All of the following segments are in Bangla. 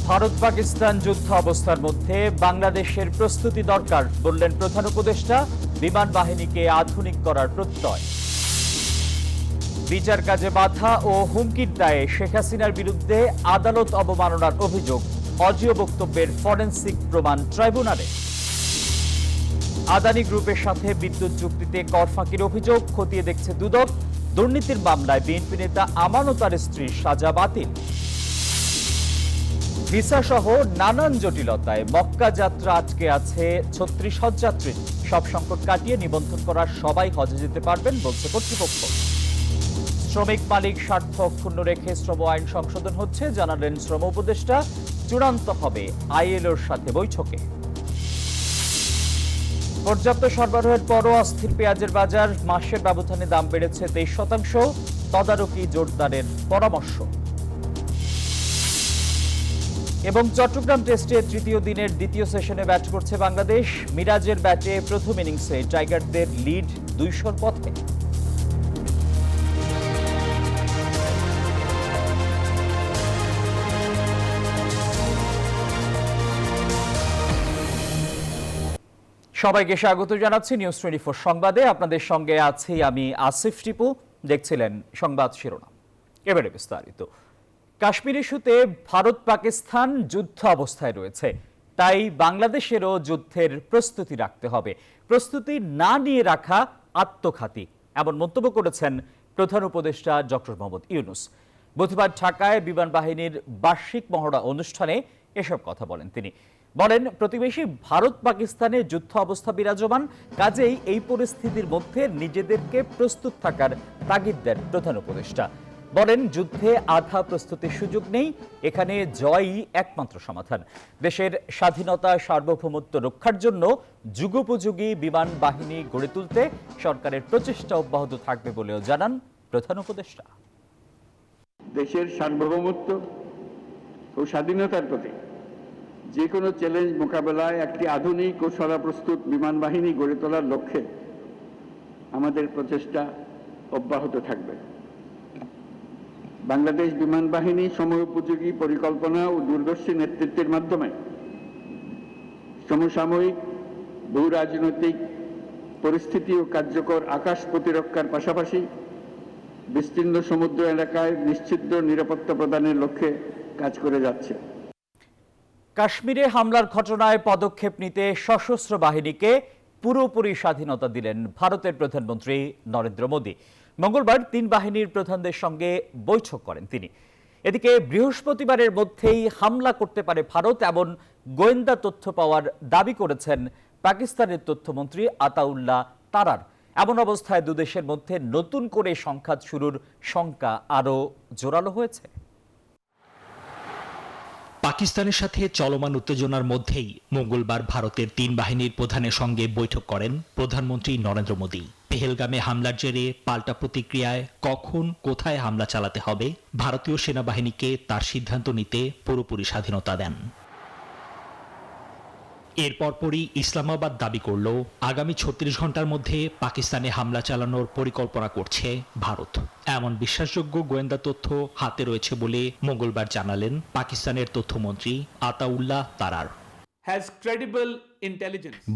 ভারত পাকিস্তান যুদ্ধ অবস্থার মধ্যে বাংলাদেশের প্রস্তুতি দরকার বললেন প্রধান উপদেষ্টা। বিমান বাহিনীকে আধুনিক করার প্রত্যয়। বিচার কাজে বাধা ও হুমকির দায়ে শেখ হাসিনার বিরুদ্ধে আদালত অবমাননার অভিযোগ। অডিও বক্তব্যের ফরেনসিক প্রমাণ ট্রাইব্যুনালে। আদানি গ্রুপের সাথে বিদ্যুৎ চুক্তিতে কর ফাঁকির অভিযোগ খতিয়ে দেখছে দুদক। দুর্নীতির মামলায় বিএনপি নেতা আমান ও তার স্ত্রীর সাজা বাতিল। ভিসা সহ নানান জটিলতায় মক্কা যাত্রা আটকে আছে ৩৬ হজযাত্রী। সব সংকট কাটিয়ে নিবন্ধন করা সবাই হজে যেতে পারবেন বলছে কর্তৃপক্ষ। শ্রমিক মালিক স্বার্থ অক্ষুণ্ণ রেখে শ্রম আইন সংশোধন হচ্ছে জানালেন শ্রম উপদেষ্টা। চূড়ান্ত হবে আইএলওর সাথে বৈঠকে। পর্যাপ্ত সরবরাহের পরও অস্থির পেঁয়াজের বাজার। মাসের ব্যবধানে দাম বেড়েছে ২৩%। তদারকি জোরদারের পরামর্শ। এবং চট্টগ্রাম টেস্টে তৃতীয় দিনের দ্বিতীয় সেশনে ব্যাট করছে বাংলাদেশ। মিরাজের ব্যাটে প্রথম ইনিংসে টাইগারদের লিড ২০০-র পথে। সবাইকে স্বাগত জানাচ্ছি নিউজ 24 সংবাদে। আপনাদের সঙ্গে আছি আমি আসিফ টিপু। দেখছিলেন সংবাদ শিরোনাম, এবারে বিস্তারিত। কাশ্মীর ইস্যুতে ভারত পাকিস্তান যুদ্ধ অবস্থায় রয়েছে, তাই বাংলাদেশেরও যুদ্ধের প্রস্তুতি রাখতে হবে। প্রস্তুতি না নিয়ে রাখা আত্মঘাতী, এমন মন্তব্য করেছেন প্রধান উপদেষ্টা ডক্টর মোহাম্মদ ইউনূস। বুধবার ঢাকায় বিমান বাহিনীর বার্ষিক মহড়া অনুষ্ঠানে এসব কথা বলেন তিনি। বলেন, প্রতিবেশী ভারত পাকিস্তানে যুদ্ধ অবস্থা বিরাজমান, কাজেই এই পরিস্থিতির মধ্যে নিজেদেরকে প্রস্তুত থাকার তাগিদ দেন প্রধান উপদেষ্টা। বলেন, যুদ্ধে আধা প্রস্তুতির সুযোগ নেই, এখানে জয়ই একমাত্র সমাধান। দেশের স্বাধীনতা সার্বভৌমত্ব রক্ষার জন্য যুগোপযোগী বিমান বাহিনী গড়ে তুলতে সরকারের প্রচেষ্টা অব্যাহত থাকবে বলেও জানান প্রধান উপদেষ্টা। দেশের সার্বভৌমত্ব ও স্বাধীনতার প্রতি যে কোনো চ্যালেঞ্জ মোকাবেলায় একটি আধুনিক ও সদাপ্রস্তুত বিমান বাহিনী গড়ে তোলার লক্ষ্যে আমাদের প্রচেষ্টা অব্যাহত থাকবে। বাংলাদেশ বিমান বাহিনী সময়োপযোগী পরিকল্পনা ও দূরদর্শী নেতৃত্বের মাধ্যমে সমসাময়িক ভূ রাজনৈতিক পরিস্থিতি ও কার্যকর আকাশ প্রতিরক্ষার পাশাপাশি বিস্তীর্ণ সমুদ্র এলাকায় নিশ্চিদ্র নিরাপত্তা প্রদানের লক্ষ্যে কাজ করে যাচ্ছে। কাশ্মীরে হামলার ঘটনায় পদক্ষেপ নিতে সশস্ত্র বাহিনীকে পুরোপুরি স্বাধীনতা দিলেন ভারতের প্রধানমন্ত্রী নরেন্দ্র মোদী। মঙ্গলবার ৩ বাহিনীর প্রধানদের সঙ্গে বৈঠক করেন তিনি। এদিকে বৃহস্পতিবারের মধ্যেই হামলা করতে পারে ভারত, এমন গোয়েন্দা তথ্য পাওয়ার দাবি করেছেন পাকিস্তানের তথ্যমন্ত্রী আতাউল্লাহ তারার। এমন অবস্থায় দুদেশের মধ্যে নতুন করে সংঘাত শুরুর শঙ্কা আরও জোরালো হয়েছে। পাকিস্তানের সাথে চলমান উত্তেজনার মধ্যেই মঙ্গলবার ভারতের ৩ বাহিনীর প্রধানের সঙ্গে বৈঠক করেন প্রধানমন্ত্রী নরেন্দ্র মোদী। পেহেলগামে হামলার জেরে পাল্টা প্রতিক্রিয়ায় কখন কোথায় হামলা চালাতে হবে ভারতীয় সেনাবাহিনীকে তার সিদ্ধান্ত নিতে পুরোপুরি স্বাধীনতা দেন। এর পরপরই ইসলামাবাদ দাবি করল, আগামী ৩৬ ঘন্টার মধ্যে পাকিস্তানে হামলা চালানোর পরিকল্পনা করছে ভারত। এমন বিশ্বাসযোগ্য গোয়েন্দা তথ্য হাতে রয়েছে বলে মঙ্গলবার জানালেন পাকিস্তানের তথ্যমন্ত্রী আতাউল্লাহ তারার।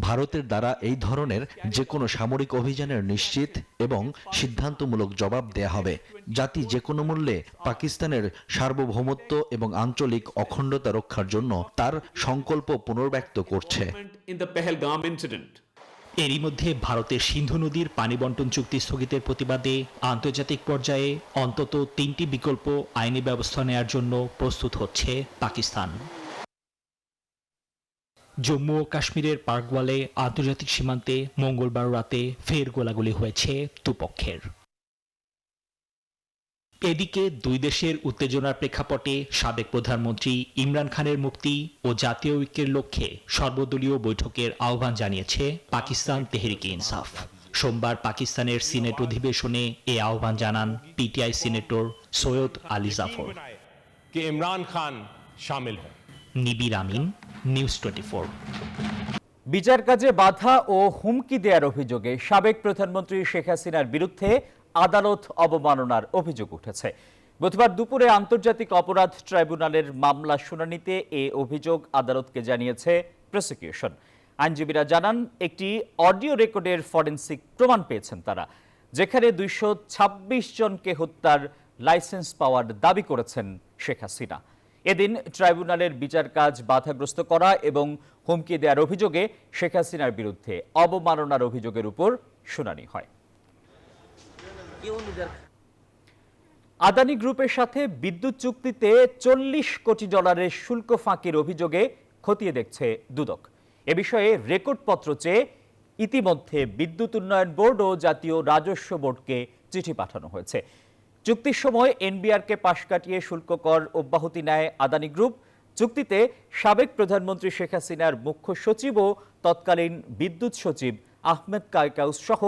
ভারতের দ্বারা এই ধরনের যে কোনো সামরিক অভিযানের নিশ্চিত এবং সিদ্ধান্তমূলক জবাব দেয়া হবে। জাতি যে কোনো মূল্যে পাকিস্তানের সার্বভৌমত্ব এবং আঞ্চলিক অখণ্ডতা রক্ষার জন্য তার সংকল্প পুনর্ব্যক্ত করছে। এরই মধ্যে ভারতের সিন্ধু নদীর পানি বন্টন চুক্তি স্থগিতের প্রতিবাদে আন্তর্জাতিক পর্যায়ে অন্তত ৩টি বিকল্প আইনি ব্যবস্থা নেয়ার জন্য প্রস্তুত হচ্ছে পাকিস্তান। জম্মু ও কাশ্মীরের পার্কওয়ালে আন্তর্জাতিক সীমান্তে মঙ্গলবার রাতে ফের গোলাগুলি হয়েছে দুপক্ষের। এদিকে দুই দেশের উত্তেজনার প্রেক্ষাপটে সাবেক প্রধানমন্ত্রী ইমরান খানের মুক্তি ও জাতীয় ঐক্যের লক্ষ্যে সর্বদলীয় বৈঠকের আহ্বান জানিয়েছে পাকিস্তান তেহরিকে ইনসাফ। সোমবার পাকিস্তানের সিনেট অধিবেশনে এ আহ্বান জানান পিটিআই সিনেটর সৈয়দ আলী জাফর। ইমরান খান শামিল হয়। নিবির আমিন, নিউজ 24। বিচার কাজে বাধা ও হুমকি দেওয়ার অভিযোগে সাবেক প্রধানমন্ত্রী শেখ হাসিনার বিরুদ্ধে আদালত অবমাননার অভিযোগ উঠেছে। বুধবার দুপুরে আন্তর্জাতিক অপরাধ ট্রাইব্যুনালের মামলা শুনানিতে এ অভিযোগ আদালতকে জানিয়েছে প্রসিকিউশন। আইনজীবীরা জানান, একটি অডিও রেকর্ডের ফরেনসিক প্রমাণ পেয়েছেন তারা, যেখানে 226 জনকে হত্যার লাইসেন্স পাওয়ার দাবি করেছেন শেখ হাসিনা। এদিন ট্রাইব্যুনালের বিচার কাজ বাধাগ্রস্ত করা এবং হুমকি দেওয়ার অভিযোগে শেখ হাসিনার বিরুদ্ধে অবমাননার অভিযোগের উপর শুনানি হয়। আদানি গ্রুপের সাথে বিদ্যুৎ চুক্তিতে $40 কোটি শুল্ক ফাঁকির অভিযোগে খতিয়ে দেখছে দুদক। এ বিষয়ে রেকর্ডপত্র চেয়ে ইতিমধ্যে বিদ্যুৎ উন্নয়ন বোর্ড ও জাতীয় রাজস্ব বোর্ডকে চিঠি পাঠানো হয়েছে। চুক্তির সময় এনবিআরকে পাশ কাটিয়ে শুল্ক কর অব্যাহতি নেয় আদানি গ্রুপ। চুক্তিতে সাবেক প্রধানমন্ত্রী শেখ হাসিনার মুখ্য সচিব ও তৎকালীন বিদ্যুৎ সচিব আহমেদ কায়কাউস সহ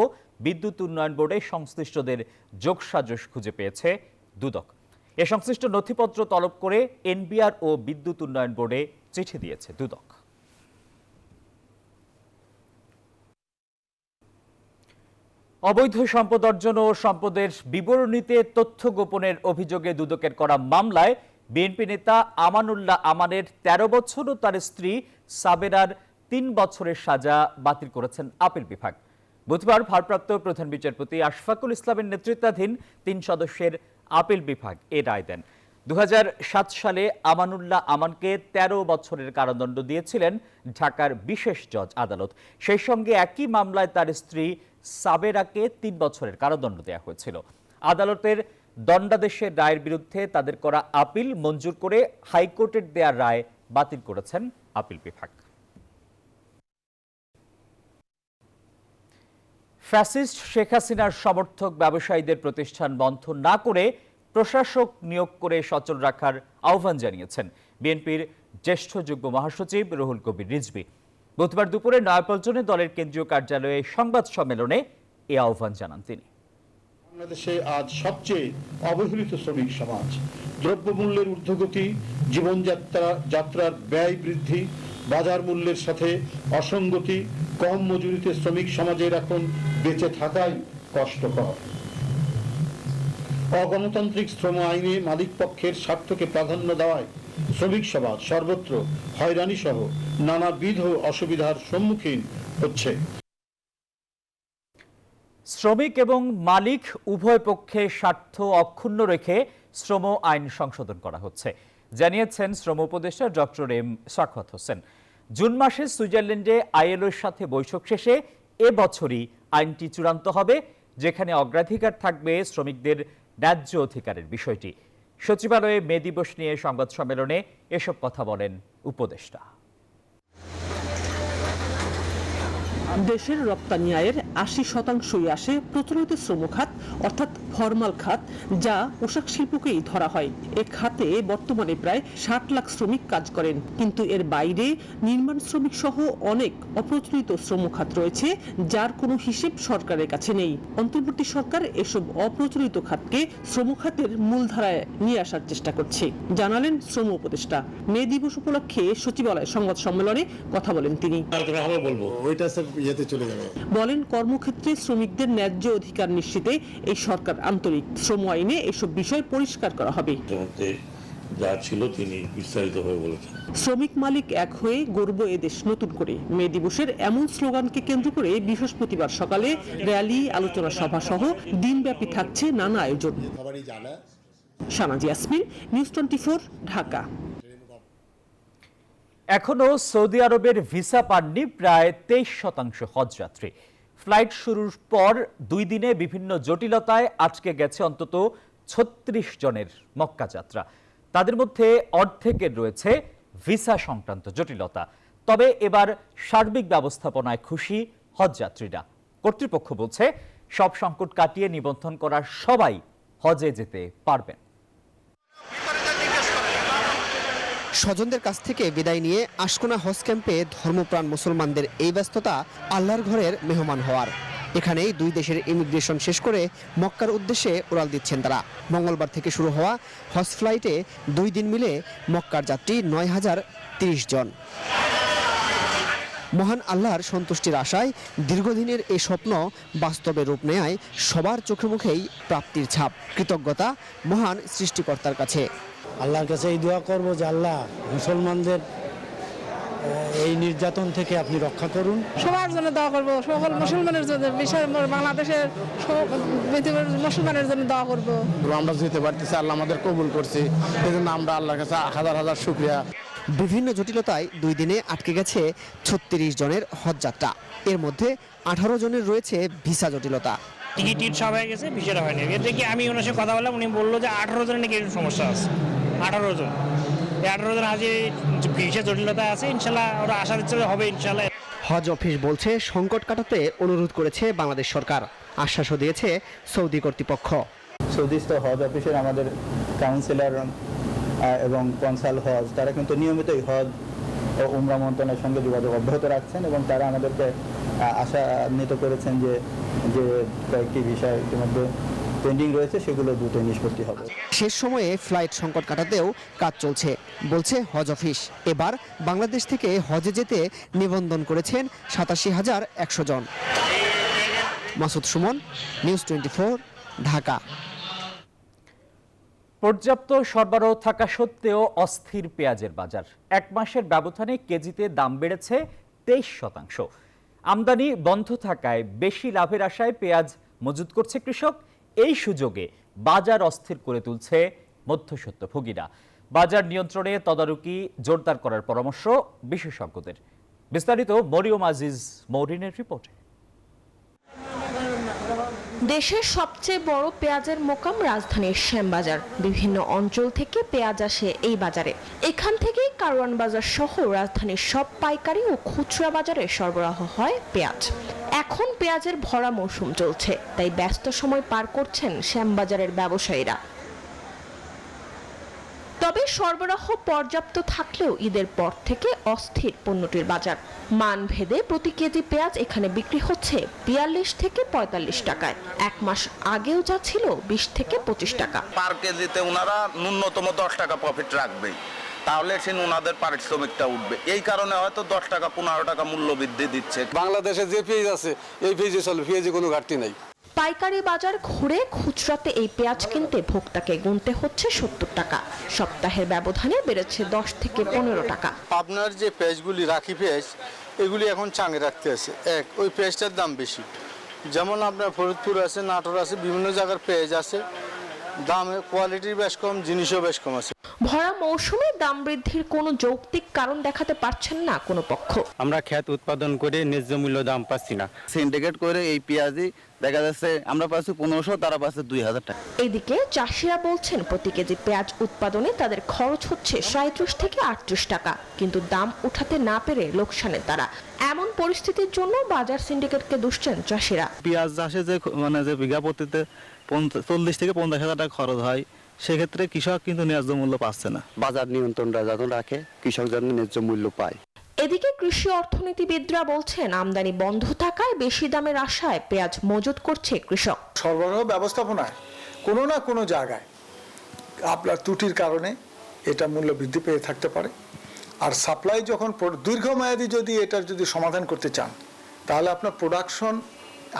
বিদ্যুৎ উন্নয়ন বোর্ডে সংশ্লিষ্টদের যোগসাজশ খুঁজে পেয়েছে দুদক। এ সংশ্লিষ্ট নথিপত্র তলব করে এনবিআর ও বিদ্যুৎ উন্নয়ন বোর্ডে চিঠি দিয়েছে দুদক। অবৈধ সম্পদ অর্জন ও সম্পদের বিবরণীতে তথ্য গোপনের অভিযোগে দুদকের করা মামলায় বিএনপি নেতা আমানুল্লাহ আমানের 13 বছর ও তার স্ত্রী সাবেরার 3 বছরের সাজা বাতিল করেছেন আপিল বিভাগ। বুধবার ভারপ্রাপ্ত প্রধান বিচারপতি আশফাকুল ইসলামের নেতৃত্বাধীন 3 সদস্যের আপিল বিভাগ এ রায় দেন। 2007 সালে আমানুল্লাহ আমানকে 13 বছরের কারাদণ্ড দিয়েছিলেন ঢাকার বিশেষ জজ আদালত। সেই সঙ্গে একই মামলায় তার স্ত্রী সাবেরাকে 3 বছরের কারাদণ্ড দেওয়া হয়েছিল। আদালতের দণ্ডাদেশের রায়ের বিরুদ্ধে তাদের করা আপিল মঞ্জুর করে হাইকোর্টের দেয়া রায় বাতিল করেছেন আপিল বিভাগ। ফ্যাসিস্ট শেখ হাসিনার সমর্থক ব্যবসায়ীদের প্রতিষ্ঠান বন্ধ না করে প্রশাসক নিয়োগ করে সচল রাখার আহ্বান জানিয়েছেন বিএনপির জ্যেষ্ঠ যুগ্ম মহাসচিব রুহুল কবির রিজভী। বুধবার দুপুরে নয়াপল্টনে দলের কেন্দ্রীয় কার্যালয়ে সংবাদ সম্মেলনে এ আহ্বান জানান তিনি। বাংলাদেশে আজ সবচেয়ে অবহেলিত শ্রমিক সমাজ, দ্রব্যমূল্যের ঊর্ধ্বগতি, জীবনযাত্রার ব্যয় বৃদ্ধি, বাজার মূল্যের সাথে অসঙ্গতি, কম মজুরিতে শ্রমিক সমাজের এখন বেঁচে থাকাই কষ্টকর। অগণতান্ত্রিক শ্রম আইনে মালিক পক্ষের স্বার্থকে প্রাধান্য দেওয়ায় শ্রমিক সমাজ সর্বত্র হয়রানি সহ নানাবিধ অসুবিধার সম্মুখীন হচ্ছে। শ্রমিক এবং মালিক উভয় পক্ষের স্বার্থ অক্ষুণ্ণ রেখে শ্রম আইন সংশোধন করা হচ্ছে, জানিয়েছেন শ্রম উপদেষ্টা ডক্টর এম সাখাওয়াত হোসেন। জুন মাসে সুইজারল্যান্ডে আইএলওর সাথে বৈঠক শেষে এবছরই আইনটি চূড়ান্ত হবে, যেখানে অগ্রাধিকার থাকবে শ্রমিকদের ন্যায্য অধিকারের বিষয়টি। সচিবালয়ে মে দিবস নিয়ে সংবাদ সম্মেলনে এসব কথা বলেন উপদেষ্টা। দেশের রপ্তানি আয়ের 80% আসে প্রচলিত শ্রম খাত অর্থাৎ ফরমাল খাত, যা পোশাক শিল্পকেই ধরা হয়। এ খাতে বর্তমানে প্রায় 60 লাখ শ্রমিক কাজ করেন, কিন্তু এর বাইরে নির্মাণ শ্রমিক সহ অনেক অপ্রচলিত শ্রম খাত রয়েছে, যার কোনো হিসেব সরকারের কাছে নেই। অন্তর্বর্তী সরকার এসব অপ্রচলিত খাতকে শ্রম খাতের মূলধারায় নিয়ে আসার চেষ্টা করছে, জানালেন শ্রম উপদেষ্টা। মে দিবস উপলক্ষে সচিবালয় সংবাদ সম্মেলনে কথা বলেন তিনি। বলেন, কর্মক্ষেত্রে শ্রমিকদের ন্যায্য অধিকার নিশ্চিতে এই সরকার আন্তরিক। শ্রম আইনে এসব বিষয় পরিষ্কার করা হবে। যা ছিল তিনি বিস্তারিতভাবে বলেছেন। শ্রমিক মালিক এক হয়ে গর্ব এদেশ নতুন করে। মে দিবসের এমন স্লোগানকে কেন্দ্র করে বৃহস্পতিবার সকালে র্যালি, আলোচনা সভা সহ দিনব্যাপী থাকছে নানা আয়োজন। শানাজি ইয়াসমিন, নিউজ 24, ঢাকা। এখনো সৌদি আরবের ভিসা পাননি প্রায় 23% হজযাত্রী। ফ্লাইট শুরুর পর 2 দিনে বিভিন্ন জটিলতায় আটকে গেছে অন্তত 36 জনের মক্কা যাত্রা। তাদের মধ্যে অর্ধেকের রয়েছে ভিসা সংক্রান্ত জটিলতা। তবে এবার সার্বিক ব্যবস্থাপনায় খুশি হজযাত্রীরা। কর্তৃপক্ষ বলছে, সব সংকট কাটিয়ে নিবন্ধন করা সবাই হজে যেতে পারবেন। স্বজনদের কাছ থেকে বিদায় নিয়ে আশকোনা হজ ক্যাম্পে ধর্মপ্রাণ মুসলমানদের এই ব্যস্ততা আল্লাহর ঘরের মেহমান হওয়ার। এখানেই 2 দেশের ইমিগ্রেশন শেষ করে মক্কার উদ্দেশ্যে উড়াল দিচ্ছেন তারা। মঙ্গলবার থেকে শুরু হওয়া হজ ফ্লাইটে 2 দিন মিলে মক্কার যাত্রী 9030 জন। মহান আল্লাহর সন্তুষ্টির আশায় দীর্ঘদিনের এই স্বপ্ন বাস্তবে রূপ নেয় সবার চোখে মুখেই প্রাপ্তির ছাপ। কৃতজ্ঞতা মহান সৃষ্টিকর্তার কাছে। আল্লাহর কাছে এই দোয়া করব যে আল্লাহ মুসলমানদের এই নির্যাতন থেকে আপনি রক্ষা করুন। সবার জন্য দোয়া করব, সকল মুসলমানের জন্য, বিশেষ বাংলাদেশের মুসলমানের জন্য দোয়া করব। আমরা যেতে পারতেছি, আল্লাহ আমাদের কবুল করছে, এই জন্য আমরা আল্লাহর কাছে হাজার হাজার শুকরিয়া। বিভিন্ন জটিলতায় 2 দিনে আটকে গেছে 36 জনের হজ যাত্রা। এর মধ্যে 18 জনের রয়েছে ভিসা জটিলতা। টিকিট সব হয়ে গেছে, ভিসাটা হয়নি। এর থেকে আমি ওনার সাথে কথা বললাম, উনি বললো যে 18 জনের নাকি সমস্যা আছে। 18 জন, এই 18 জন আজ ভিসা জটিলতা আছে। ইনশাল্লাহ ওরা আশা দিচ্ছে হবে ইনশাল্লাহ। হজ অফিস বলছে সংকট কাটাতে অনুরোধ করেছে বাংলাদেশ সরকার, আশ্বাসও দিয়েছে সৌদি কর্তৃপক্ষ। সৌদিস্থ হজ অফিসের আমাদের কাউন্সিলর এবং কনসাল হজ তারা কিন্তু নিয়মিতই হজ ও উমরা মন্ত্রণালয়ের সঙ্গে যোগাযোগ অব্যাহত রাখছেন এবং তারা আমাদেরকে আশান্বিত করেছেন যে কয়েকটি বিষয় ইতিমধ্যে পেন্ডিং রয়েছে, সেগুলো দ্রুত নিষ্পত্তি হবে। শেষ সময়ে ফ্লাইট সংকট কাটাতেও কাজ চলছে বলছে হজ অফিস। এবার বাংলাদেশ থেকে হজে যেতে নিবন্ধন করেছেন 87,100 জন। মাসুদ সুমন, নিউজ 24, ঢাকা। পর্যাপ্ত সরবরাহ থাকা সত্ত্বেও অস্থির পেঁয়াজের বাজার। 1 মাসের ব্যবধানে কেজিতে দাম বেড়েছে 23%। আমদানি বন্ধ থাকায় বেশি লাভের আশায় পেঁয়াজ মজুত করছে কৃষক। এই সুযোগে বাজার অস্থির করে তুলছে মধ্যস্বত্বভোগীরা। বাজার নিয়ন্ত্রণে তদারকি জোরদার করার পরামর্শ বিশেষজ্ঞদের। বিস্তারিত মরিয়ম আজিজ মৌরিনের রিপোর্টে। দেশের সবচেয়ে বড় পেঁয়াজের মোকাম রাজধানীর শ্যামবাজার। বিভিন্ন অঞ্চল থেকে পেঁয়াজ আসে এই বাজারে। এখান থেকেই কারওয়ান বাজার সহ রাজধানীর সব পাইকারি ও খুচরা বাজারে সরবরাহ হয় পেঁয়াজ। এখন পেঁয়াজের ভরা মৌসুম চলছে, তাই ব্যস্ত সময় পার করছেন শ্যামবাজারের ব্যবসায়ীরা। তবে সরবরাহ পর্যাপ্ত থাকলেও ঈদের পর থেকে অস্থির পণ্যটির বাজার। মানভেদে প্রতি কেজি পেঁয়াজ এখানে বিক্রি হচ্ছে 42 থেকে 45 টাকায়। 1 মাস আগেও যা ছিল 20 থেকে 25 টাকা। পার কেজিতে ওনারা ন্যূনতম 10 টাকা প্রফিট রাখবেই, তাহলে সে ওনাদের পারিশ্রমিকটা উঠবে। এই কারণে হয়তো 10 টাকা 15 টাকা মূল্য বৃদ্ধি দিচ্ছে। বাংলাদেশে যে পেঁয়াজ আছে এই পেঁয়াজে চলে, পেঁয়াজে কোনো ঘাটতি নাই। পাইকারি বাজার ঘুরে খুচরাতে এই পেঁয়াজ কিনতে ভোক্তাকে গুনতে হচ্ছে 70 টাকা। সপ্তাহের ব্যবধানে বেড়েছে 10 থেকে 15 টাকা। আপনার যে পেঁয়াজগুলি রাখি পেঁয়াজ, এগুলি এখন চাঙে রাখতে আছে। ওই পেঁয়াজটার দাম বেশি। যেমন আপনার ফরিদপুর আছে, নাটোর আছে, বিভিন্ন জায়গার পেঁয়াজ আছে, দামে কোয়ালিটির বেশ কম, জিনিসও বেশ কম আছে। ভরা মৌসুমে দাম বৃদ্ধির কোনো যৌক্তিক কারণ দেখাতে পারছেন না কোনো পক্ষ। আমরা ক্ষেত উৎপাদন করে ন্যায্য মূল্য দাম পাচ্ছি না। সিন্ডিকেট করে এই পেঁয়াজই দেখা যাচ্ছে আমরা পাচ্ছি 1500, তারা পাচ্ছে 2000 টাকা। এদিকে চাষিরা বলছেন প্রতি কেজি পেঁয়াজ উৎপাদনে তাদের খরচ হচ্ছে 37 থেকে 38 টাকা, কিন্তু দাম উঠাতে না পেরে লোকসানে তারা। এমন পরিস্থিতির জন্য বাজার সিন্ডিকেটকে দুষছেন চাষিরা। পেঁয়াজ চাষে যে বিঘা প্রতিতে 40 থেকে 50 হাজার টাকা খরচ হয়, সেক্ষেত্রে কৃষক কিন্তু ন্যায্য মূল্য পাচ্ছে না। বাজার নিয়ন্ত্রণটা যাতে রাখে, কৃষক যেন ন্যায্য মূল্য পায়। এদিকে কৃষি অর্থনীতিবিদরা বলছেন আমদানি বন্ধ থাকায় বেশি দামের আশায় পেঁয়াজ মজুত করছে কৃষক। সরবরাহ ব্যবস্থাপনায় কোনো না কোনো জায়গায় আপনার ত্রুটির কারণে এটা মূল্য বৃদ্ধি পেয়ে থাকতে পারে। আর সাপ্লাই যখন দীর্ঘমেয়াদী যদি এটার যদি সমাধান করতে চান, তাহলে আপনার প্রোডাকশন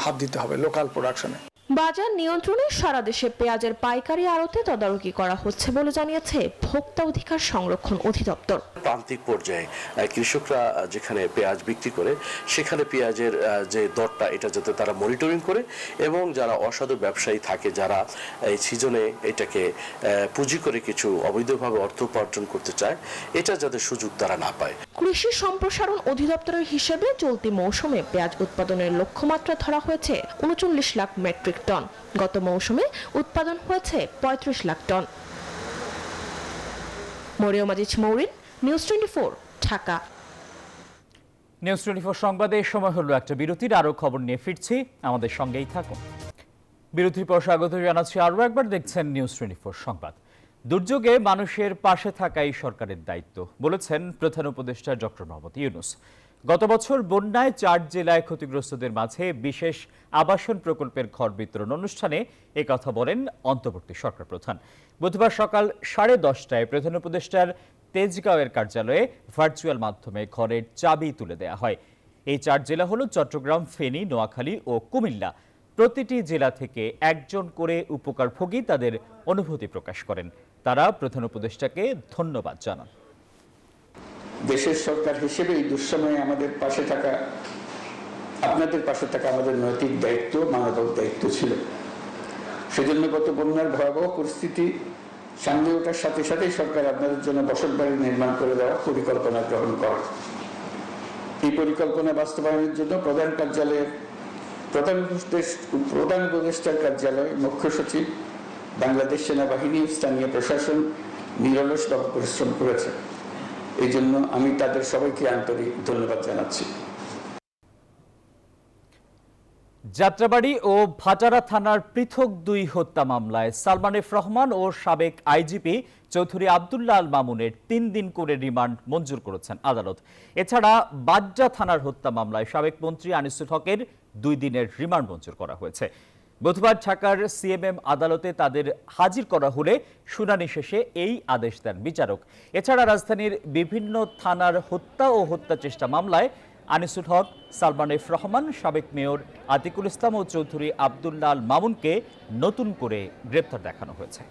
হাত দিতে হবে, লোকাল প্রোডাকশনে। বাজার নিয়ন্ত্রণে সারা দেশে পেঁয়াজের পাইকারি আড়তে তদারকি করা হচ্ছে বলে জানিয়েছে ভোক্তা অধিকার সংরক্ষণ অধিদপ্তর। প্রান্তিক পর্যায়ে কৃষকরা যেখানে পেঁয়াজ বিক্রি করে, সেখানে পেঁয়াজের যে দরটা এটা যাতে তারা মনিটরিং করে, এবং যারা অসাধু ব্যবসায়ী থাকে যারা এই সিজনে এটাকে পুঁজি করে কিছু অবৈধভাবে অর্থ উপার্জন করতে চায়, এটা যাতে সুযোগ তারা না পায়। কৃষি সম্প্রসারণ অধিদপ্তরের হিসেবে চলতি মৌসুমে পেঁয়াজ উৎপাদনের লক্ষ্যমাত্রা ধরা হয়েছে 39 লাখ মেট্রিক টন। গত মৌসুমে উৎপাদন হয়েছে 35 lakh ton. Mariam Aziz Maurin, news 24, Dhaka. News 24 সংবাদে সময় হলো একটা বিরতির। আরো খবর নিয়ে ফিরছি, আমাদের সঙ্গেই থাকুন। বিরতির পর স্বাগত জানাচ্ছি আরও একবার। দেখছেন নিউজ 24 সংবাদ। দুর্যোগে মানুষের পাশে থাকাই সরকারের দায়িত্ব বলেছেন প্রধান উপদেষ্টা ডক্টর মোহাম্মদ ইউনূস। গত বছর বন্যায় 4 জেলায় ক্ষতিগ্রস্তদের মাঝে বিশেষ আবাসন প্রকল্পের ঘর বিতরণ অনুষ্ঠানে একথা বলেন অন্তর্বর্তী সরকার প্রধান। বুধবার সকাল 10:30টায় প্রধান উপদেষ্টার তেজগাঁওয়ের কার্যালয়ে ভার্চুয়াল মাধ্যমে ঘরের চাবি তুলে দেওয়া হয়। এই 4 জেলা হলো চট্টগ্রাম, ফেনী, নোয়াখালী ও কুমিল্লা। প্রতিটি জেলা থেকে একজন করে উপকারভোগী তাদের অনুভূতি প্রকাশ করেন। তারা প্রধান উপদেষ্টাকে ধন্যবাদ জানান। দেশের সরকার হিসেবে এই দুঃসময়ে আমাদের পাশে থাকা, আপনাদের পাশে থাকা আমাদের নৈতিক দায়িত্ব, মানবিক দায়িত্ব ছিল। সেজন্য গত বন্যার ভয়াবহ পরিস্থিতি সামনে ওঠার সাথে সাথেই সরকার আপনাদের জন্য বসতবাড়ি নির্মাণ করে দেওয়ার পরিকল্পনা গ্রহণ করে। এই পরিকল্পনা বাস্তবায়নের জন্য প্রধান উপদেষ্টার কার্যালয়, মুখ্য সচিব, বাংলাদেশ সেনাবাহিনী, স্থানীয় প্রশাসন নিরলসভাবে পরিশ্রম করেছে। এই জন্য আমি তাদের সবাইকে আন্তরিক ধন্যবাদ জানাচ্ছি। যাত্রাবাড়ী ও ভাটারা থানার পৃথক 2 হত্যা মামলায় সালমান এফ রহমান ও সাবেক আইজিপি চৌধুরী আব্দুল্লাহ আল মামুনের 3 দিন করে রিমান্ড মঞ্জুর করেছেন আদালত। এছাড়া বাড্ডা থানার হত্যা মামলায় সাবেক মন্ত্রী আনিসুল হকের 2 দিনের রিমান্ড মঞ্জুর করা হয়েছে। বুধবার ঢাকার সিএমএম আদালতে তাদের হাজির করা হলে শুনানি শেষে এই আদেশ দেন বিচারক। এছাড়া রাজধানীর বিভিন্ন থানার হত্যা ও হত্যা চেষ্টা মামলায় আনিসুল হক, সালমান এফ রহমান, সাবেক মেয়র আতিকুল ইসলাম ও চৌধুরী আব্দুল্লাহ আল মামুনকে নতুন করে গ্রেপ্তার দেখানো হয়েছে।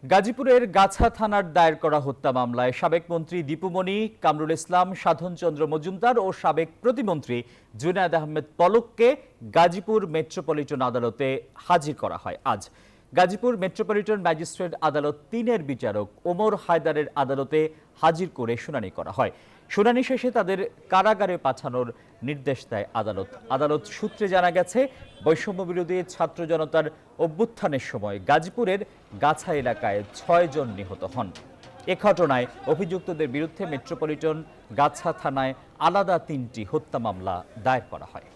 গাজীপুরের গাছা থানার দায়ের করা হত্যা মামলায় সাবেক মন্ত্রী দীপুমণি, কামরুল ইসলাম, সাধনচন্দ্র মজুমদার ও সাবেক প্রতিমন্ত্রী জুনায়েদ আহমেদ পলককে গাজীপুর মেট্রোপলিটন আদালতে হাজির করা হয় আজ। গাজীপুর মেট্রোপলিটন ম্যাজিস্ট্রেট আদালত 3-এর বিচারক ওমর হায়দারের আদালতে হাজির করে শুনানি করা হয়। শুনানি শেষে তাদের কারাগারে পাঠানোর নির্দেশ দেয় আদালত। আদালত সূত্রে জানা গেছে, বৈষম্য বিরোধী ছাত্র জনতার অভ্যুত্থানের সময় গাজীপুরের গাছা এলাকায় 6 জন নিহত হন। এ ঘটনায় অভিযুক্তদের বিরুদ্ধে মেট্রোপলিটন গাছা থানায় আলাদা 3টি হত্যা মামলা দায়ের করা হয়।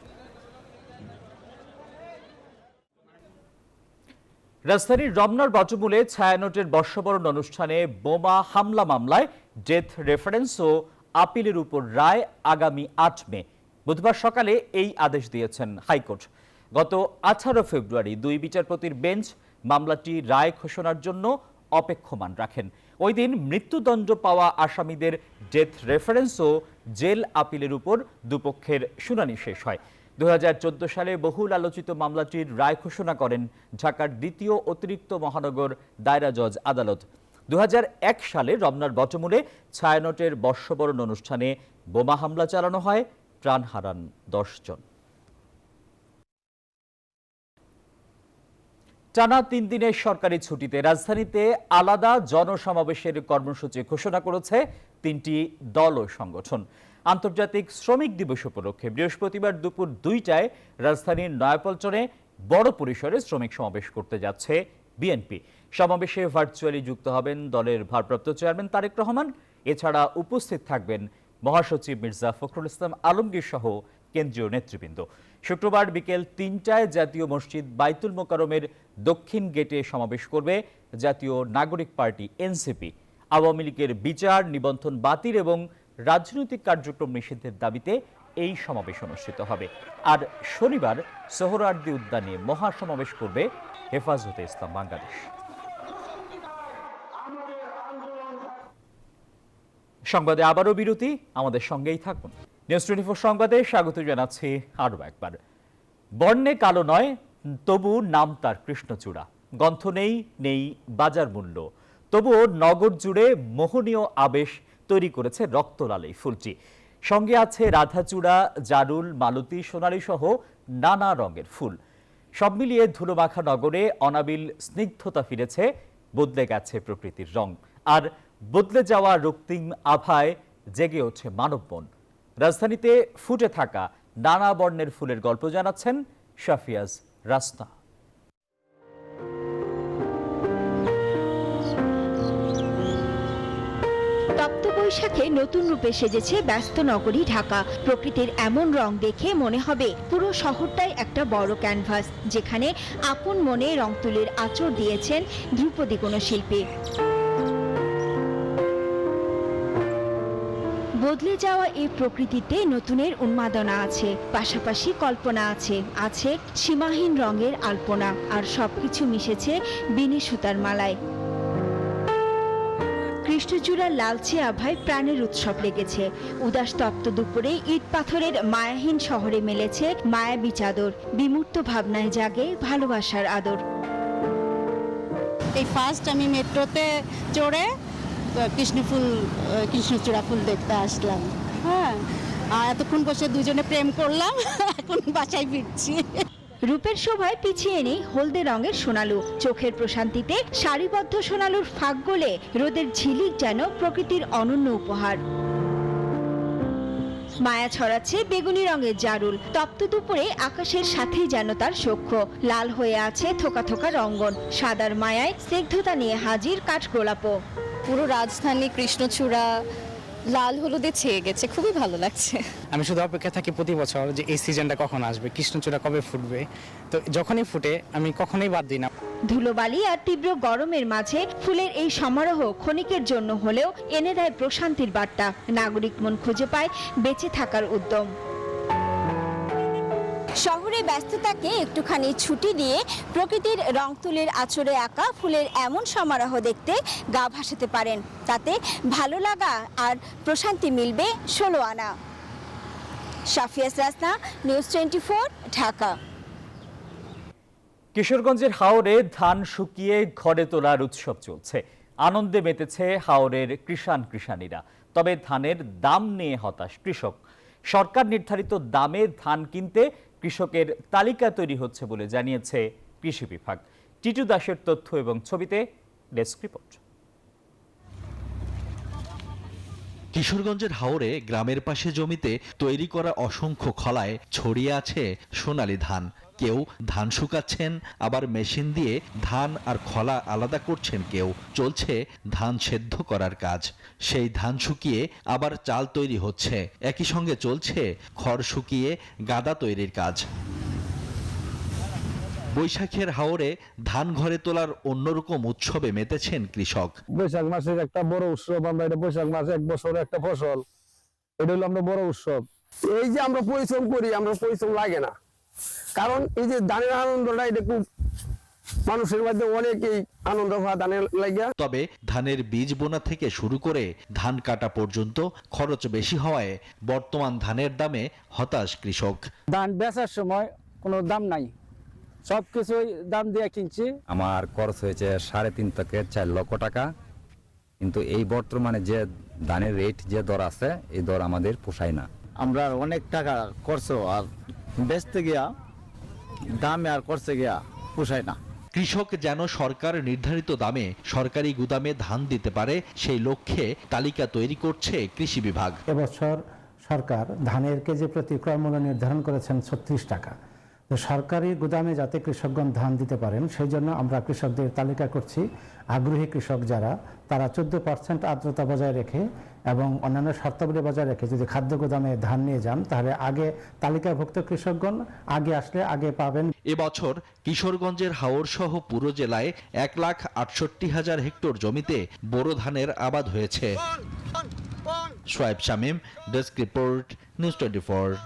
রাজধানীর রমনার বটমূলে ছায়ানটের বর্ষবরণ অনুষ্ঠানে বোমা হামলা মামলায় ডেথ রেফারেন্স ও আপিলের উপর রায় আগামী 8 মে। বুধবার সকালে এই আদেশ দিয়েছেন হাইকোর্ট। গত 18 ফেব্রুয়ারি 2 বিচারপতির বেঞ্চ মামলাটি রায় ঘোষণার জন্য অপেক্ষমান রাখেন। ওই দিন মৃত্যুদণ্ড পাওয়া আসামিদের ডেথ রেফারেন্স ও জেল আপিলের উপর দুপক্ষের শুনানি শেষ হয়। 2014 সালে বহুল আলোচিত মামলাটির রায় ঘোষণা করেন ঢাকার 2য় অতিরিক্ত মহানগর দায়রা জজ আদালত। 2001 সালে রমনার বটমূলে ছায়ানটের বর্ষবরণ অনুষ্ঠানে বোমা হামলা চালানো হয়, প্রাণ হারান 10 জন। টানা 3 দিনের সরকারি ছুটিতে রাজধানীতে আলাদা জনসমাবেশের কর্মসূচি ঘোষণা করেছে 3টি দল ও সংগঠন। আন্তর্জাতিক শ্রমিক দিবস উপলক্ষে বৃহস্পতিবার দুপুর 2টায় রাজধানীর নয়াপল্টনে বড় পরিসরে শ্রমিক সমাবেশ করতে যাচ্ছে বিএনপি। সমাবেশে ভার্চুয়ালি যুক্ত হবেন দলের ভারপ্রাপ্ত চেয়ারম্যান তারেক রহমান। এছাড়া উপস্থিত থাকবেন মহাসচিব মির্জা ফখরুল ইসলাম আলমগীর সহ কেন্দ্রীয় নেতৃবৃন্দ। শুক্রবার বিকেল 3টায় জাতীয় মসজিদ বাইতুল মোকাররমের দক্ষিণ গেটে সমাবেশ করবে জাতীয় নাগরিক পার্টি এনসিপি। আওয়ামী লীগের বিচার, নিবন্ধন বাতিল এবং রাজনৈতিক কার্যক্রম নিষিদ্ধের দাবিতে এই সমাবেশ অনুষ্ঠিত হবে। আর শনিবার সোহরাওয়ার্দী উদ্যানে মহাসমাবেশ করবে হেফাজতে ইসলাম বাংলাদেশ। সংবাদে আবারও বিরতি, আমাদের সঙ্গেই থাকুন। নিউজ 24 সংবাদে স্বাগত জানাচ্ছি আরও একবার। বর্ণে কালো নয়, তবু নাম তার কৃষ্ণচূড়া। গ্রন্থ নেই বাজার মূল্য, তবুও নগর জুড়ে মোহনীয় আবেশ তৈরি করেছে রক্তলাল এই ফুলটি। সঙ্গে আছে রাধাচূড়া, জারুল, মালতী, সোনালী সহ নানা রঙের ফুল। সব মিলিয়ে ধুলোমাখা নগরে অনাবিল স্নিগ্ধতা ফিরেছে, বদলে গেছে প্রকৃতির রং। আর বদলে যাওয়া রক্তিম আভায় জেগে ওঠে মানব মন। রাজধানীতে ফুটে থাকা নানা বর্ণের ফুলের গল্প জানাচ্ছেন শাফিয়াজ রাস্তা। তপ্ত বৈশাখে নতুন রূপে সেজেছে ব্যস্ত নগরী ঢাকা। প্রকৃতির এমন রং দেখে মনে হবে পুরো শহরটাই একটা বড় ক্যানভাস, যেখানে আপন মনে রং তুলির আঁচড় দিয়েছেন ধ্রুপদী কোনো শিল্পী। বদলে যাওয়া এই প্রকৃতিতে নতুনের উন্মাদনা আছে, পাশাপাশি কল্পনা আছে সীমাহীন রঙের আলপনা, আর সবকিছু মিশেছে বিনি সুতার মালায়। কৃষ্ণচূড়ার লালচে আভায় প্রাণের উৎসব লেগেছে। উদাস তপ্ত দুপুরে ইট পাথরের মায়াহীন শহরে মেলেছে মায়াবী চাদর। বিমূর্ত ভাবনায় জাগে ভালোবাসার আদর। এই ফার্স্ট আমি মেট্রোতে চড়ে কৃষ্ণচূড়া ফুল দেখতে আসলাম। হ্যাঁ, আর এতক্ষণ বসে দুজনে প্রেম করলাম, এখন বাসায় ফিরছি। রূপের শোভায় পিছিয়ে নেই হলদে রঙের সোনালু। চোখের প্রশান্তিতে সারিবদ্ধ সোনালুর ফাঁক গলে রোদের ঝিলিক যেন প্রকৃতির অনন্য উপহার। মায়া ছড়াচ্ছে বেগুনি রঙের জারুল। তপ্ত দুপুরে আকাশের সাথেই যেন তার সখ্য। লাল হয়ে আছে থোকা থোকা রঙ্গন। সাদার মায়ায় স্নিগ্ধতা নিয়ে হাজির কাঠগোলাপও। পুরো রাজধানী কৃষ্ণচূড়া লাল হলুদে ছেয়ে গেছে, খুবই ভালো লাগছে। আমি শুধু অপেক্ষা থাকি প্রতি বছর যে এই সিজনটা কখন আসবে, কৃষ্ণচূড়া কবে ফুটবে। তো যখনই ফুটে আমি কখনোই বাদ দিই না। ধুলোবালি আর তীব্র গরমের মাঝে ফুলের এই সমারোহ ক্ষণিকের জন্য হলেও এনে দেয় প্রশান্তির বার্তা। নাগরিক মন খুঁজে পায় বেঁচে থাকার উদ্যম। শহরে ব্যস্ততাকে একটুখানি ছুটি দিয়ে প্রকৃতির রং তুলির আঁচড়ে আঁকা ফুলের এমন সমারোহ দেখতে গা ভাসাতে পারেন। তাতে ভালো লাগা আর প্রশান্তি মিলবে 16 আনা। শাফিয়া রাসনা, নিউজ 24, ঢাকা। কিশোরগঞ্জের হাওরে ধান শুকিয়ে ঘরে তোলার উৎসব চলছে। আনন্দে মেতেছে হাওরের কৃষাণীরা। তবে ধানের দাম নিয়ে হতাশ কৃষক। সরকার নির্ধারিত দামে ধান কিনতে কৃষকের তালিকা তৈরি হচ্ছে বলে জানিয়েছে কৃষি বিভাগ। টিটু দাসের তথ্য এবং ছবিতে ডেস্ক রিপোর্ট। কিশোরগঞ্জের হাওরে গ্রামের পাশে জমিতে তৈরি করা অসংখ্য খলায় ছড়িয়ে আছে সোনালী ধান। কেউ ধান শুকাচ্ছেন, আবার মেশিন দিয়ে ধান আর খলা আলাদা করছেন কেউ। চলছে ধান সেদ্ধ করার কাজ। সেই ধান শুকিয়ে আবার চাল তৈরি হচ্ছে। একই সঙ্গে চলছে খড় শুকিয়ে গাদা তৈরির কাজ। বৈশাখের হাওরে ধান ঘরে তোলার অন্যরকম উৎসবে মেতেছেন কৃষক। বৈশাখ মাসের একটা বড় উৎসব। আমরা এটা বৈশাখ মাসে এক বছরে একটা ফসল, এটা হলো আমরা বড় উৎসব। এই যে আমরা পরিশ্রম করি, আমরা পরিশ্রম লাগে না, কারণ এই যে ধানের আনন্দটা এটা খুব মানুষের মধ্যে অনেকেই আনন্দ হয় ধানের লাগে। তবে ধানের বীজ বোনা থেকে শুরু করে ধান কাটা পর্যন্ত খরচ বেশি হওয়ায় বর্তমান ধানের দামে হতাশ কৃষক। ধান বেচার সময় কোনো দাম নাই, সবকিছুই দাম দিয়ে কিনছি। আমার খরচ হয়েছে 3.5 থেকে 4 লক্ষ টাকা, কিন্তু এই বর্তমানে যে ধানের রেট যে দর আছে, এই দর আমাদের পোষায় না। আমরা অনেক টাকা খরচ আর বেচতে গিয়া দামে আর খরচে গিয়া পোষায় না। কৃষক যেন সরকার নির্ধারিত দামে সরকারি গুদামে ধান দিতে পারে সেই লক্ষ্যে তালিকা তৈরি করছে কৃষি বিভাগ। এবছর সরকার ধানের কেজি প্রতি ক্রয় মূল্য নির্ধারণ করেছেন 36 টাকা। তো সরকারি গুদামে যাতে কৃষকগণ ধান দিতে পারেন সেই জন্য আমরা কৃষকদের তালিকা করছি। আগ্রহী কৃষক যারা, তারা 14% আর্দ্রতা বজায় রেখে এবং অন্যান্য শর্তাবলী বজায় রেখে যদি খাদ্য গুদামে ধান নিয়ে যান, তাহলে আগে তালিকাভুক্ত কৃষকগণ আগে আসলে আগে পাবেন। এবছর কিশোরগঞ্জের হাওর সহ পুরো জেলায় 1,68,000 হেক্টর জমিতে বোরো ধানের আবাদ হয়েছে। সোয়েব শামীম, ডেস্ক রিপোর্ট, নিউজ 24।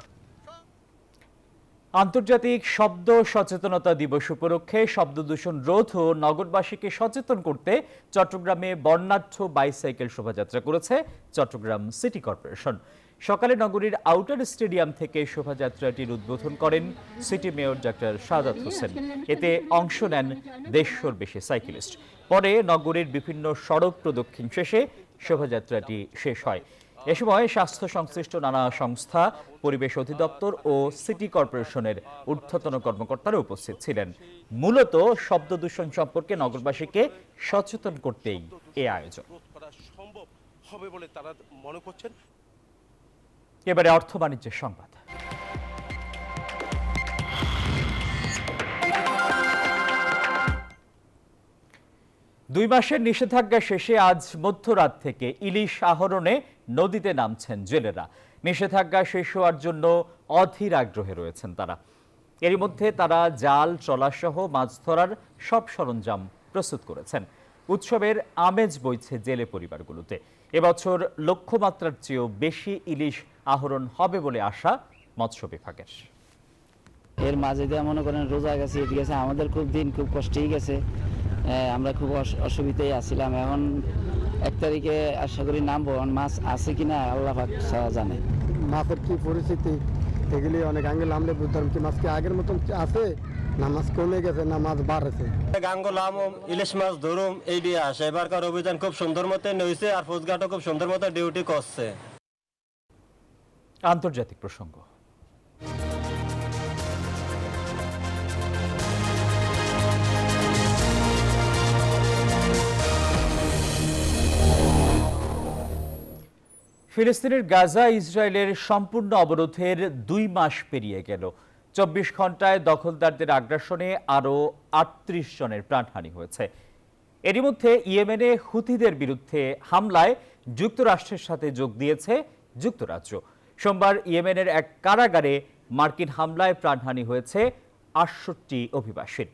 আন্তর্জাতিক শব্দ সচেতনতা দিবস উপলক্ষে শব্দ দূষণ রোধ ও নগরবাসীকে সচেতন করতে চট্টগ্রামে বর্ণাঢ্য বাইসাইকেল শোভাযাত্রা করেছে চট্টগ্রাম সিটি কর্পোরেশন। সকালে নগরীর আউটার স্টেডিয়াম থেকে শোভাযাত্রাটির উদ্বোধন করেন city mayor doctor Sadat Hossain. এতে অংশ নেন 150 বেশি সাইকেলিস্ট। পরে নগরীর বিভিন্ন সড়ক প্রদক্ষিণ শেষে শোভাযাত্রাটি শেষ হয়। এ সময় স্বাস্থ্য সংশ্লিষ্ট নানা সংস্থা, পরিবেশ অধিদপ্তর ও সিটি কর্পোরেশনের ঊর্ধ্বতন কর্মকর্তারা উপস্থিত ছিলেন। মূলত শব্দ দূষণ সম্পর্কে নগরবাসীকে সচেতন করতেই এই আয়োজন। এবারে অর্থ বাণিজ্যের সংবাদ। দুই মাসের নিষেধাজ্ঞা শেষে আজ মধ্যরাত থেকে ইলিশ আহরণে নদীতে নামছেন জেলেরা। নিষেধাজ্ঞা শেষ হওয়ার জন্য অধীর আগ্রহে রয়েছেন তারা। এরই মধ্যে তারা জাল, ট্রলারসহ মাছ ধরার সব সরঞ্জাম প্রস্তুত করেছেন। উৎসবের আমেজ বইছে জেলে পরিবারগুলোতে। এবছর লক্ষ্যমাত্রার চেয়েও বেশি ইলিশ আহরণ হবে বলে আশা মৎস্য বিভাগের। এর মাঝে দিয়ে মনে করেন রোজা গেছে, ঠিক আছে, আমাদের খুব দিন খুব কষ্টেই গেছে। আমরা খুব অসুবিধায় আছিলাম। এখন 1 তারিখে আশা করি নামবো, মাছ আছে কিনা আল্লাহ পাক জানে। মাছের কি পরিস্থিতি এগুলি অনেক আগে নামলে বুঝতাম কি মাছ কি আগের মতন আছে না মাছ কমে গেছে না মাছ বাড়ছে। গাঙ্গলাম ইলিশ মাছ ধরুম এই দিয়ে আসে। এবারকার অভিযান খুব সুন্দর মতো নইছে আর ফৌজঘাটও খুব সুন্দর মতো ডিউটি করছে। আন্তর্জাতিক প্রসঙ্গ। ফিলিস্তিনের গাজা ইসরায়েলের সম্পূর্ণ অবরোধের 2 মাস পেরিয়ে গেল। 24 ঘন্টায় দখলদারদের আগ্রাসনে আরও 38 জনের প্রাণহানি হয়েছে। এরই মধ্যে ইয়েমেনে হুথিদের বিরুদ্ধে হামলায় যুক্তরাষ্ট্রের সাথে যোগ দিয়েছে যুক্তরাজ্য। সোমবার ইয়েমেনের এক কারাগারে মার্কিন হামলায় প্রাণহানি হয়েছে 68 অভিবাসীর।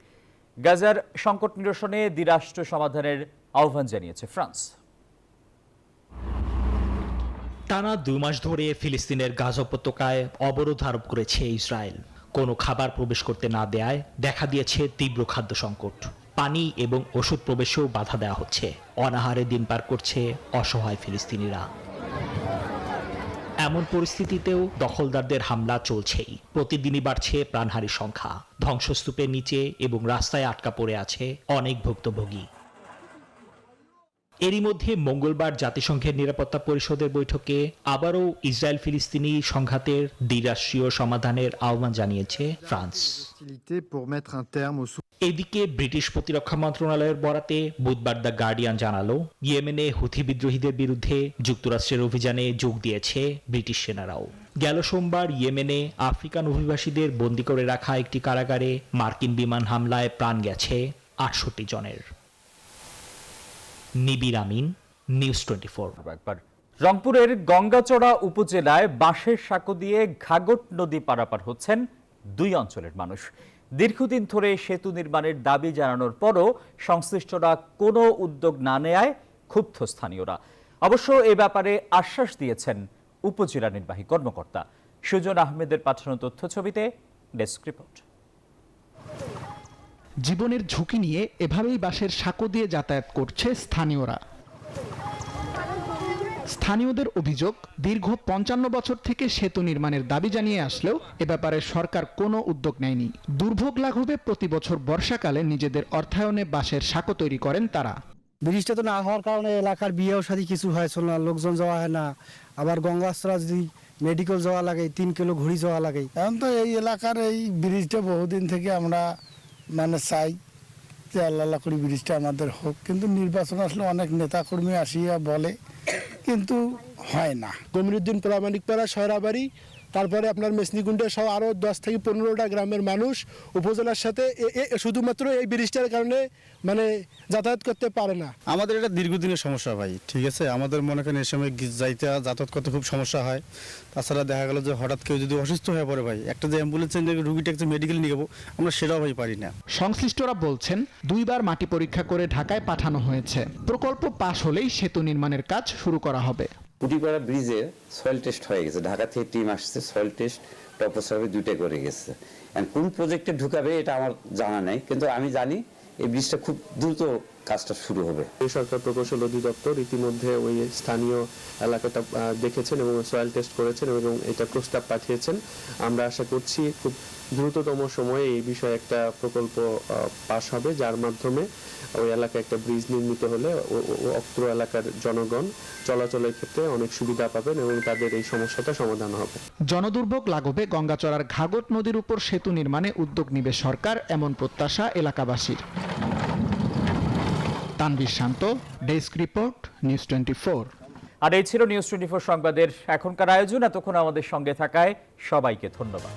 গাজার সংকট নিরসনে দ্বিরাষ্ট্র সমাধানের আহ্বান জানিয়েছে ফ্রান্স। টানা 2 মাস ধরে ফিলিস্তিনের গাজা উপত্যকায় অবরোধ আরোপ করেছে ইসরায়েল। কোনো খাবার প্রবেশ করতে না দেয়ায় দেখা দিয়েছে তীব্র খাদ্য সংকট। পানি এবং ওষুধ প্রবেশেও বাধা দেওয়া হচ্ছে। অনাহারে দিন পার করছে অসহায় ফিলিস্তিনিরা। এমন পরিস্থিতিতেও দখলদারদের হামলা চলছেই। প্রতিদিনই বাড়ছে প্রাণহানির সংখ্যা। ধ্বংসস্তূপের নিচে এবং রাস্তায় আটকা পড়ে আছে অনেক ভুক্তভোগী। এরই মধ্যে মঙ্গলবার জাতিসংঘের নিরাপত্তা পরিষদের বৈঠকে আবারও ইসরায়েল ফিলিস্তিনি সংঘাতের দ্বিরাষ্ট্রীয় সমাধানের আহ্বান জানিয়েছে ফ্রান্স। এদিকে ব্রিটিশ প্রতিরক্ষা মন্ত্রণালয়ের বরাতে বুধবার দ্য গার্ডিয়ান জানালো, ইয়েমেনে হুথি বিদ্রোহীদের বিরুদ্ধে যুক্তরাষ্ট্রের অভিযানে যোগ দিয়েছে ব্রিটিশ সেনারাও। গেল সোমবার ইয়েমেনে আফ্রিকান অভিবাসীদের বন্দী করে রাখা একটি কারাগারে মার্কিন বিমান হামলায় প্রাণ গেছে 68 জনের। নিবির আমিন, নিউজ 24। একবার রংপুরের গঙ্গাচড়া উপজেলায় বাঁশের সাঁকো দিয়ে ঘাগট নদী পারাপার হচ্ছেন 2 অঞ্চলের মানুষ। দীর্ঘদিন ধরে সেতু নির্মাণের দাবি জানানোর পরও সংশ্লিষ্টরা কোনো উদ্যোগ না নেয়ায় ক্ষুব্ধ স্থানীয়রা। অবশ্য এ ব্যাপারে আশ্বাস দিয়েছেন উপজেলা নির্বাহী কর্মকর্তা। সুজন আহমেদের পাঠানো তথ্য ছবিতে ডেস্ক রিপোর্ট। জীবনের ঝুঁকি নিয়ে এভাবেই বাঁশের সাঁকো দিয়ে যাতায়াত করছে স্থানীয়রা। স্থানীয়দের অভিযোগ, দীর্ঘ 55 বছর থেকে সেতু নির্মাণের দাবি জানিয়ে আসলেও এ ব্যাপারে সরকার কোনো উদ্যোগ নেয়নি। দুর্ভোগ লাঘবে প্রতি বছর বর্ষাকালে নিজেদের অর্থায়নে বাঁশের সাঁকো তৈরি করেন তারা। ব্রিজটা তো না হওয়ার কারণে এলাকার বিয়েও শাদী কিছু হয়েছিল না, লোকজন যাওয়া হয় না। আবার গঙ্গাস্ত্রা যদি মেডিকেল যাওয়া লাগে 3 কিলো ঘুরি যাওয়া লাগে। এখন তো এই এলাকার এই ব্রিজটা বহুদিন থেকে আমরা চাই যে আল্লাহ করি ব্রিজটা আমাদের হোক, কিন্তু নির্বাচন আসলে অনেক নেতাকর্মী আসিয়া বলে, কিন্তু হয় না। গমিরুদ্দিন প্রামাণিকপাড়া, সয়রাবাড়ি, তারপরে আপনার মেসনিকুণ্ডে সহ আরও 10 থেকে 15টা গ্রামের মানুষ উপজেলার সাথে শুধুমাত্র এই ব্রিজটার কারণে যাতায়াত করতে পারে না। আমাদের এটা দীর্ঘদিনের সমস্যা ভাই, ঠিক আছে। আমাদের মনে করেন এই সময় যাতায়াত করতে খুব সমস্যা হয়। তাছাড়া দেখা গেল যে হঠাৎ কেউ যদি অসুস্থ হয়ে পড়ে ভাই, একটা যে অ্যাম্বুলেন্সে রুগীটাকে মেডিকেল নিয়ে যাবো, আমরা সেটাও ভাই পারি না। সংশ্লিষ্টরা বলছেন 2 বার মাটি পরীক্ষা করে ঢাকায় পাঠানো হয়েছে। প্রকল্প পাশ হলেই সেতু নির্মাণের কাজ শুরু করা হবে। কুটিপাড়া ব্রিজে সয়েল টেস্ট হয়ে গেছে, ঢাকা থেকে টিম আসছে, সয়েল টেস্ট টপো সার্ভে 2টা করে গেছে। কোন প্রজেক্টে ঢুকাবে এটা আমার জানা নাই, কিন্তু আমি জানি এই ব্রিজটা খুব দ্রুত কাজটা শুরু হবে। সরকার প্রকৌশল অধিদপ্তর ইতিমধ্যে ওই স্থানীয় এলাকাটা দেখেছেন এবং সয়েল টেস্ট করেছেন এবং এটা প্রস্তাব পাঠিয়েছেন। আমরা আশা করছি খুব দ্রুততম সময়ে এই বিষয়ে একটা প্রকল্প পাস হবে, যার মাধ্যমে ওই এলাকায় একটা ব্রিজ নির্মিত হলে অত্র এলাকার জনগণ চলাচলের ক্ষেত্রে অনেক সুবিধা পাবেন এবং তাদের এই সমস্যাটা সমাধান হবে। জনদুর্ভোগ লাঘবে গঙ্গাচড়ার ঘাগট নদীর উপর সেতু নির্মাণে উদ্যোগ নেবে সরকার, এমন প্রত্যাশা এলাকাবাসীর। তানভীর শান্ত, ডেস্ক রিপোর্ট, নিউজ 24। আর এই ছিল নিউজ 24 সংবাদের এখনকার আয়োজন। এতক্ষণ আমাদের সঙ্গে থাকায় সবাইকে ধন্যবাদ।